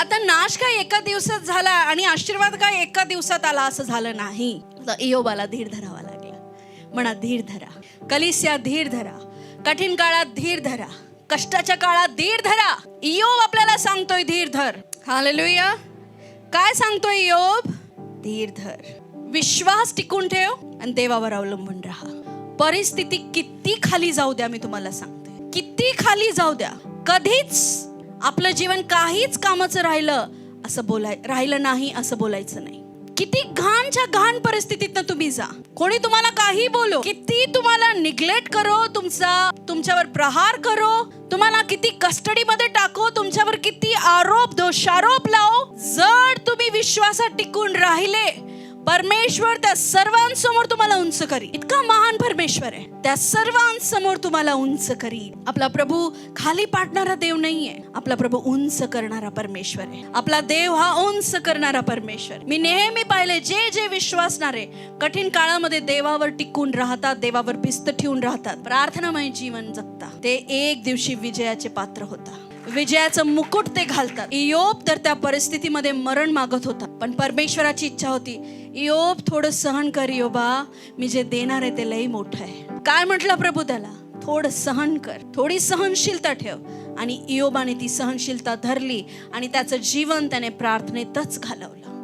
आता नाश काय एका दिवसात झाला आणि आशीर्वाद काय एका दिवसात आला असं झालं नाही. इयोबाला धीर धरावा लागला. म्हणा धीर धरा. कलिसिया धीर धरा. कठीण काळात धीर धरा. कष्टाच्या काळात धीर धरा. इयोब आपल्याला सांगतोय धीर धर. हालेलुया. काय सांगतोय इयोब? धीर धर. विश्वास टिकून ठेव आणि देवावर अवलंबून राहा. परिस्थिती किती खाली जाऊ द्या, मी तुम्हाला सांगते, किती खाली जाऊ द्या, कधीच आपलं जीवन काहीच कामाचं राहिलं नाही असं बोलायचं नाही. किती घाणच्या घाण परिस्थितीतनं तुम्ही जा, कोणी तुम्हाला काही बोलो, किती तुम्हाला निग्लेक्ट करो, तुमच्यावर प्रहार करो, तुम्हाला किती कस्टडीमध्ये टाको, तुमच्यावर किती आरोप दोषारोप लावो, जर तुम्ही विश्वासात टिकून राहिले, परमेश्वर त्या सर्वांसमोर तुम्हाला उंच करी. इतका महान परमेश्वर आहे, त्या सर्वांसमोर तुम्हाला उंच करी. आपला प्रभू खाली पाडणारा देव नाहीये. आपला प्रभू उंच करणारा परमेश्वर आहे. आपला देव हा उंच करणारा परमेश्वर. मी नेहमी पाहिले, जे विश्वासणारे कठीण काळामध्ये देवावर टिकून राहतात, देवावर भिस्त ठेवून राहतात, प्रार्थनामय जीवन जगतात, ते एक दिवशी विजयाचे पात्र होतात. विजयाचं मुकुट ते घालतात. इयोब तर त्या परिस्थितीमध्ये मरण मागत होता, पण परमेश्वराची इच्छा होती, इयोब थोडं सहन कर इयोबा, मी जे देणार आहे ते लई मोठं आहे. काय म्हटलं प्रभू त्याला? थोडं सहन कर, थोडी सहनशीलता ठेव. आणि इयोबाने ती सहनशीलता धरली आणि त्याचं जीवन त्याने प्रार्थनेतच घालवलं.